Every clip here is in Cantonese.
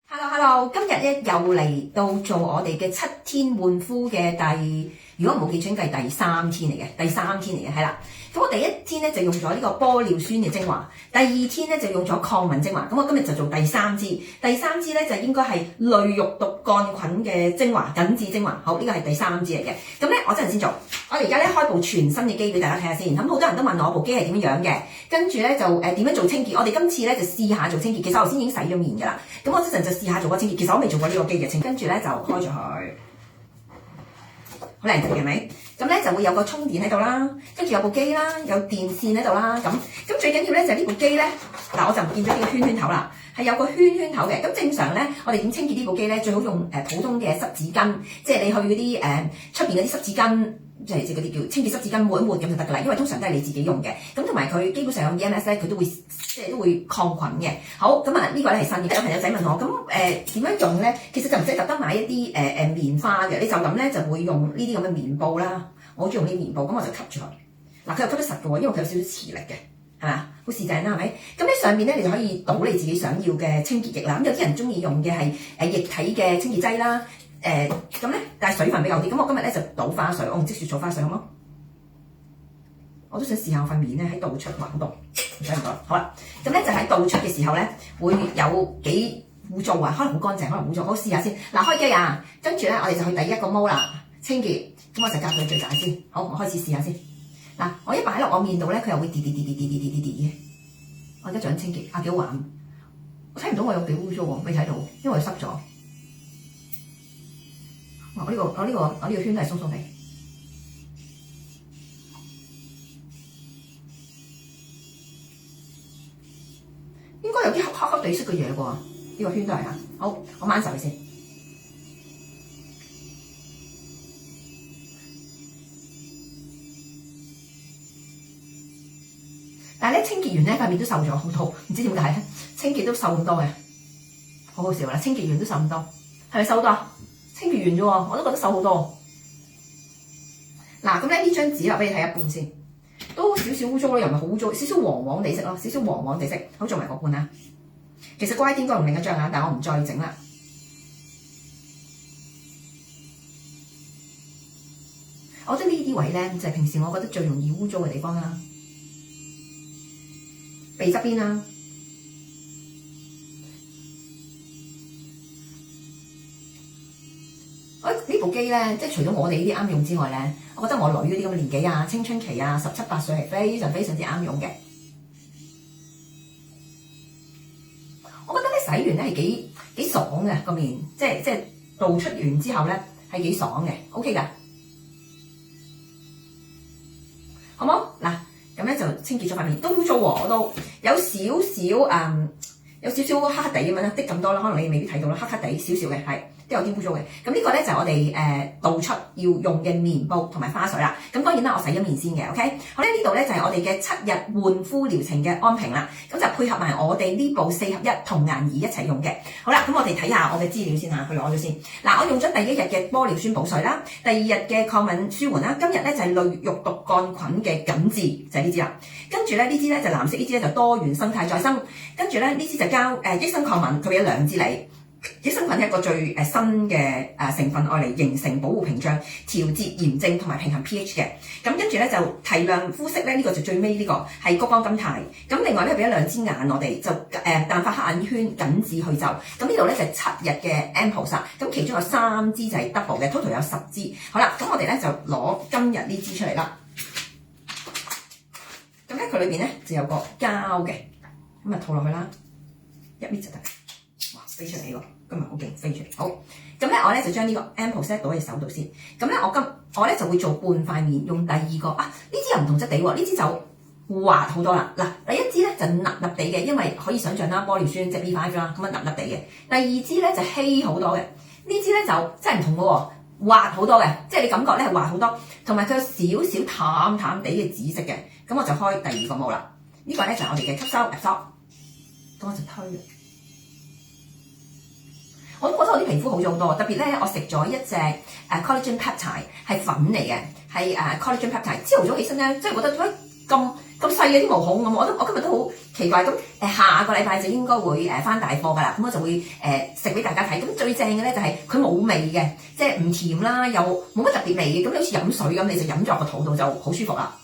Hello， 今日咧又嚟到做我哋嘅7天換膚嘅如果冇記錯，應該係第3天嚟嘅，係啦。咁我第一天咧就用咗呢個玻尿酸嘅精華，第二天咧就用咗抗敏精華。咁我今日就做第3支，第3支咧就應該係類肉毒桿菌嘅精華，緊緻精華。好，呢個係第3支嚟嘅。咁咧我真係先做，我而家咧開部全新嘅機俾大家睇下先。咁好多人都問我部機係點樣嘅，跟住咧就點樣做清潔。我哋今次咧就試下做清潔。其實我頭先已經洗咗面㗎啦。咁我一陣就試下做個清潔。其實我未做過呢個機嘅清潔。跟住咧就開咗佢。好靚仔嘅咪？咁咧就會有個充電喺度啦，跟住有部機啦，有電線喺度啦。咁最緊要咧就係呢部機咧，嗱我就唔見咗呢個圈圈頭啦，係有個圈圈頭嘅。咁正常咧，我哋點清潔呢部機咧？最好用普通嘅濕紙巾，即係你去嗰啲出邊嗰啲濕紙巾，即係嗰啲叫清潔濕紙巾抹一抹咁就得㗎啦。因為通常都係你自己用嘅。咁同埋佢基本上有 EMS 咧，佢都會抗菌嘅。好，咁啊呢個咧係新嘅。有朋友仔問我，咁點樣用咧？其實就唔使特登買一啲棉花嘅，你就咁咧就會用呢啲咁嘅棉布啦。我好中意用呢啲棉布，咁我就吸住佢。嗱，佢又吸得實嘅喎，因為佢有少少磁力嘅，係嘛？好試正啦，係咪？咁喺上面咧，你就可以倒你自己想要嘅清潔液啦。咁有啲人中意用嘅係液體嘅清潔劑啦。咁咧，但係水分比較啲。咁我今日咧就倒花水，我唔即時做花水好冇？我都想試下我塊面咧喺倒出橫動，唔使唔該。好啦，咁咧就喺倒出嘅時候咧，會有幾污糟啊？可能好乾淨，可能污糟。好試下先。嗱，開機啊！跟住咧，我哋就去第一個毛啦，清潔。咁我就夾佢最大先。好，我開始試下先。嗱，我一擺落我面度咧，佢又會滴嘅。我而家做緊清潔，幾好玩。我睇唔到我有幾污糟喎，未睇到，因為濕咗。我呢個圈都係鬆鬆地。應該有啲黑地色嘅嘢喎，呢個圈都係啊。好，我掹實佢先。但係咧清潔完咧塊面都瘦咗好多，唔知點解咧？清潔都瘦咁多嘅，好好笑啦！清潔完都瘦咁多，係咪瘦好多？清潔完啫喎，我都覺得瘦好多。嗱，咁咧呢張紙啦，俾你睇一半先，都少少污糟咯，又唔係好污糟，少少黃黃地色咯，少少黃黃地色。好，做埋個半啦。其實乖啲應該用另一張啊，但係我唔再整啦。我覺得呢啲位咧就係平時我覺得最容易污糟嘅地方啦。鼻側邊啦，呢部機咧，即係除咗我哋呢啲啱用之外咧，我覺得我女嗰啲咁嘅年紀啊、青春期啊、17、18歲係非常之啱用嘅。我覺得咧洗完咧係幾爽嘅個面，即係導出完之後咧係幾爽嘅 ，OK 㗎，好冇？嗱。咁咧就清潔咗塊面，都污糟喎，我都有少少黑黑地咁樣啦，滴咁多啦，可能你未必睇到啦，黑黑地少少嘅，係都有啲污糟嘅。咁呢個咧就係我哋導出要用嘅棉布同埋花水啦。咁當然啦，我洗咗面先嘅 ，OK。好咧，呢度咧就係我哋嘅7日換膚療程嘅安瓶啦。咁就配合埋我哋呢部4合1童顏儀一齊用嘅。好啦，咁我哋睇下我嘅資料先嚇，去攞咗先。嗱，我用咗第1日嘅玻尿酸補水啦，第2日嘅抗敏舒緩啦，今日咧就係類肉毒桿菌嘅緊緻，就係呢支啦。跟住咧呢支咧就藍色，呢支咧就多元生態再生。跟住咧呢支就交益生抗敏，佢俾咗2支你。益生菌係一個最新嘅成分，愛嚟形成保護屏障、調節炎症同埋平衡 pH 嘅。咁跟住咧就提亮膚色咧，呢個就最尾呢個係谷胱甘肽。咁另外咧俾咗2支眼我哋就淡化黑眼圈、緊緻去皺。咁呢度咧就係7日嘅 ampoules 啦。咁其中有3支就係 double 嘅 ，total 有10支。好啦，咁我哋咧就攞今日呢支出嚟啦。咁咧佢裏邊咧就有個膠嘅，咁啊套落去啦，一搣就得。哇，飛出嚟呢個！今日好勁，飛出嚟。好，咁咧我咧就將呢個 ampoules 倒喺手度先。咁咧我咧就會做半塊面，用第2個呢支又唔同質地喎，呢支就滑好多啦。嗱，第1支咧就粒粒地嘅，因為可以想象啦，玻尿酸即係 B5 啦，咁啊粒粒地嘅。第2支咧就稀好多嘅，呢支咧就真係唔同嘅喎，滑好多嘅，即係你感覺咧係滑好多，同埋佢有少少淡淡地嘅紫色嘅。咁我就開第2個毛啦。呢個咧就係我哋嘅吸收 absorb， 咁我就推。我都覺得我啲皮膚好咗好多，特別咧，我食咗一隻collagen peptide 係粉嚟嘅，係collagen peptide。朝頭早起身咧，即係覺得點解咁細嘅啲毛孔咁，我今日都好奇怪。咁下個禮拜就應該會翻大貨㗎啦，咁我就會食俾大家睇。咁最正嘅咧就係佢冇味嘅，即係唔甜啦，又冇乜特別味嘅，咁你好似飲水咁，你就飲咗個肚度就好舒服啦。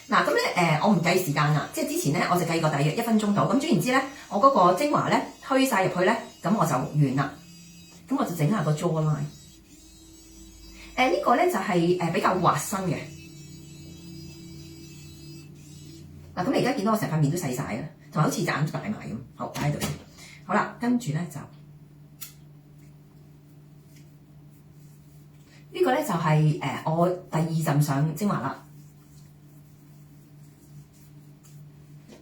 嗱咁咧我唔計時間啦，即係之前咧我就計過大約1分鐘度。咁總言之咧，我嗰個精華咧推晒入去咧，咁我就完啦。咁我就整下個 jawline。呢個咧就係比較滑身嘅。嗱，咁你而家見到我成塊面都細晒啦，同埋好似隻眼大埋咁。好，擺喺度先。好啦，跟住咧就呢個咧就係我第2陣上精華啦。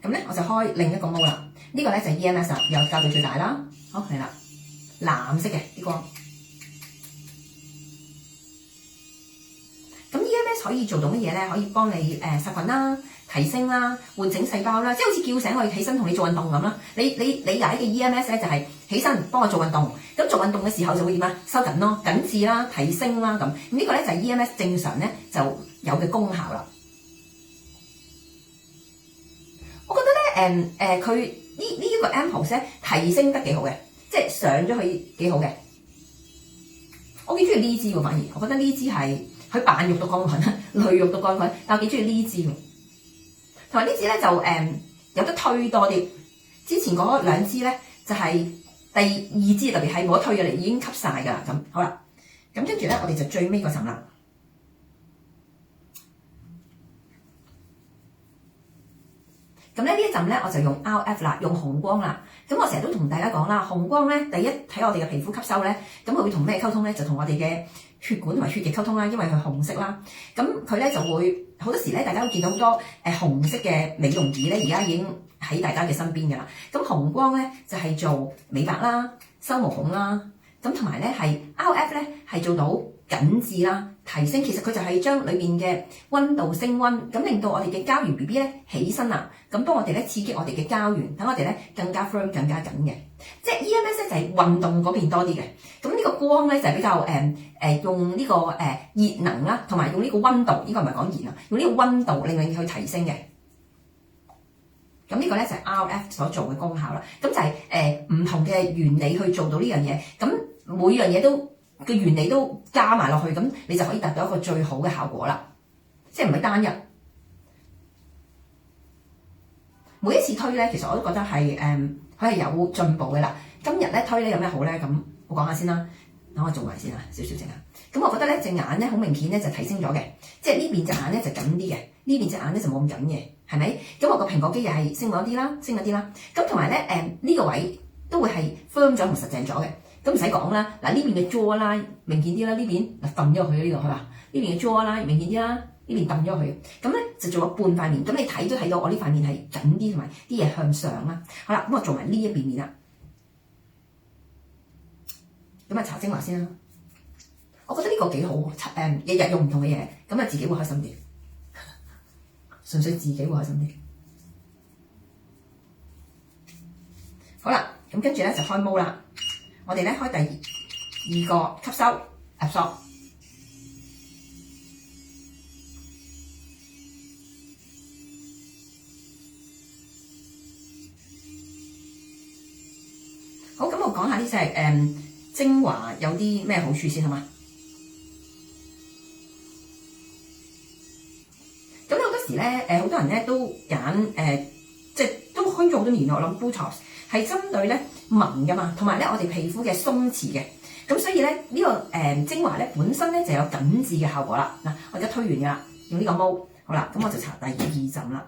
咁咧我就開另一個毛啦。呢個咧就係 EMS 啦，又校到最大啦。好，嚟啦，藍色嘅啲光。咁 EMS 可以做到乜嘢咧？可以幫你殺菌啦、提升啦、喚醒細胞啦，即係好似叫醒我哋起身同你做運動咁啦。你理解嘅 EMS 咧就係起身幫我做運動，咁做運動嘅時候就會點啊？收緊咯、緊緻啦、提升啦咁。咁呢個咧就係 EMS 正常咧就有嘅功效啦。我覺得咧佢呢一個 ampoule 咧提升得幾好嘅，即係上咗去幾好嘅。我幾中意呢支喎，反而我覺得呢支係佢扮肉毒桿菌、類肉毒桿菌，但我幾中意呢支喎。同埋呢支咧就有得推多啲，之前嗰2支咧就係第2支特別係冇得推嘅嚟，已經吸晒㗎啦。咁好啦，咁跟住咧我哋就最尾嗰層啦。咁咧呢一陣咧我就用 RF 啦，用紅光啦。咁我成日都同大家講啦，紅光咧第一睇我哋嘅皮膚吸收咧，咁佢會同咩溝通咧？就同我哋嘅血管同埋血液溝通啦，因為佢紅色啦。咁佢咧就會好多時咧，大家都見到好多紅色嘅美容儀咧，而家已經喺大家嘅身邊㗎啦。咁紅光咧就係做美白啦、收毛孔啦，咁同埋咧係 RF 咧係做到緊緻啦、提升。其實佢就係將裏面嘅溫度升溫，咁令到我哋嘅膠原 BB 咧起身啦，咁幫我哋咧刺激我哋嘅膠原，等我哋咧更加 firm、更加緊嘅。即係 EMS 咧就係運動嗰邊多啲嘅，咁呢個光咧就係比較用呢個熱能啦，同埋用呢個溫度，呢個唔係講熱啊，用呢個溫度令佢提升嘅。咁呢個咧就係 RF 所做嘅功效啦。咁就係唔同嘅原理去做到呢樣嘢，咁每樣嘢都嘅原理都加埋落去，咁你就可以達到一個最好嘅效果啦。即係唔係單一。每一次推咧，其實我都覺得係佢係有進步嘅啦。今日咧推咧有咩好咧？咁我講下先啦。等我做埋先啦，少少整下。咁我覺得咧隻眼咧好明顯咧就提升咗嘅，即係呢邊隻眼咧就緊啲嘅，呢邊隻眼咧就冇咁緊嘅，係咪？咁我個蘋果肌又係升咗啲啦，升咗啲啦。咁同埋咧呢個位都會係 firm 咗同實淨咗嘅。咁唔使講啦，嗱呢邊嘅 jawline 明顯啲啦，呢邊嗱揼咗去呢度係嘛？呢邊嘅 jawline 明顯啲啦，呢邊揼咗去，咁咧就做咗半塊面。咁你睇都睇到我呢塊面係緊啲，同埋啲嘢向上啦。好啦，咁我做埋呢一邊面啦。咁啊搽精華先啦，我覺得呢個幾好，日日用唔同嘅嘢，咁啊自己會開心啲，純粹自己會開心啲。好啦，咁跟住咧就開毛啦。我哋咧開第2個吸收 absorb。好，咁我講下呢隻精華有啲咩好處先好嘛？咁好多時咧好多人咧都揀即係都開咗好多年我諗 Botox 係針對咧紋噶嘛，同埋咧我哋皮膚嘅鬆弛嘅。咁所以咧呢個精華咧本身咧就有緊緻嘅效果啦。嗱，我而家推完㗎啦，用呢個毛好啦，咁我就搽第2陣啦。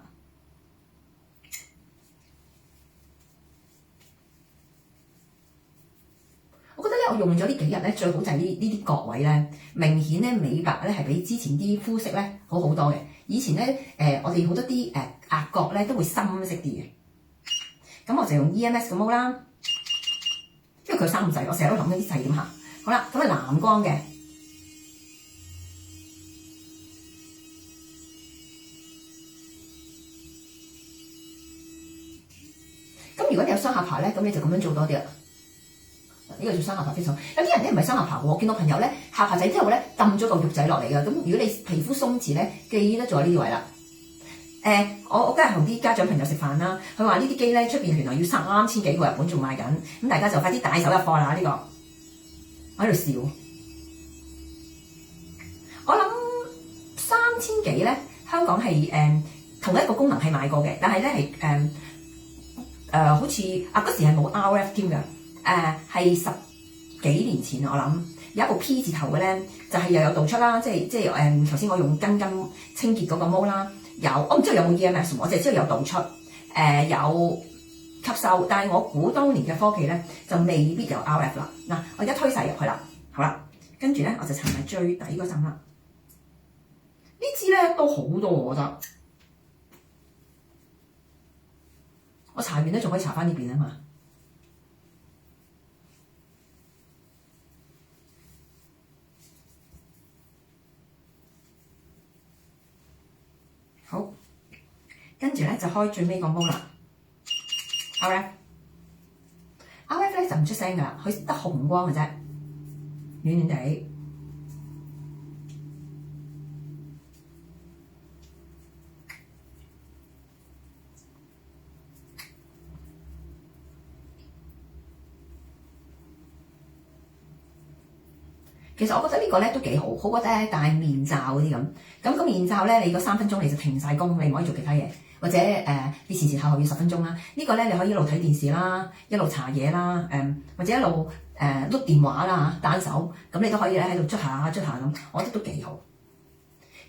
我覺得咧，我用咗呢幾日咧，最好就係呢啲角位咧，明顯咧美白咧係比之前啲膚色咧好好多嘅。以前咧我哋好多啲額角咧都會深色啲嘅。咁我就用 EMS 嘅毛啦，因為佢3掣，我成日都諗緊啲掣點行。好啦，咁啊藍光嘅。咁如果你有雙下巴咧，咁你就咁樣做多啲啦。呢個做雙下巴非常好。有啲人咧唔係雙下巴喎，我見到朋友咧下巴仔之後咧揼咗嚿肉仔落嚟㗎。咁如果你皮膚鬆弛咧，記得做呢啲位啦。我今日同啲家長朋友食飯啦，佢話呢啲機咧出邊原來要3000幾個日本仲賣緊，咁大家就快啲大手入貨啦！呢個我喺度笑，我諗3000幾咧，香港係同一個功能係買過嘅，但係咧係好似嗰時係冇 RF 添㗎，係10幾年前我諗有一部 P 字頭嘅咧，就係又有導出啦，即係頭先我用根清潔嗰個毛啦。我唔知道有冇 EMS， 我淨係知道有導出，有吸收，但係我估當年嘅科技咧就未必有 RF 啦。嗱，我而家推晒入去啦，好啦，跟住咧我就搽埋最底嗰陣啦。呢支咧都好多，我覺得。我搽完咧仲可以搽翻呢邊啊嘛。好，跟住咧就開最尾個毛啦。RF 咧就唔出聲噶啦，佢得紅光嘅啫，暖暖地。其實我覺得呢個咧都幾好，好過咧戴面罩嗰啲咁。咁個面罩咧，你嗰3分鐘你就停晒工，你唔可以做其他嘢，或者你前前後後要10分鐘啦。呢個咧你可以一路睇電視啦，一路搽嘢啦，或者一路碌電話啦嚇，單手咁你都可以咧喺度捽下咁，我覺得都幾好。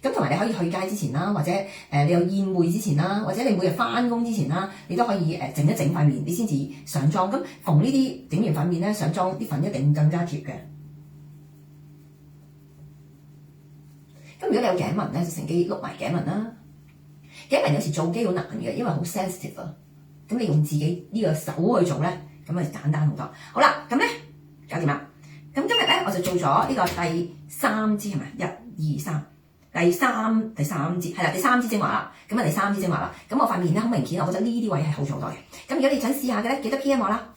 咁同埋你可以去街之前啦，或者你有宴會之前啦，或者你每日翻工之前啦，你都可以整一整塊面，你先至上妝。咁逢呢啲整完塊面咧上妝，啲粉一定更加貼嘅。咁如果你有頸紋咧，就乘機碌埋頸紋啦。頸紋有時做機好難嘅，因為好 sensitive 啊。咁你用自己呢個手去做咧，咁啊簡單好多。好啦，咁咧搞掂啦。咁今日咧我就做咗呢個第3支係咪？1、2、3，第三支係啦，第3支精華啦。咁啊第3支精華啦。咁我塊面咧好明顯，我覺得呢啲位係好咗好多嘅。咁如果你想試下嘅咧，記得 PM 我啦。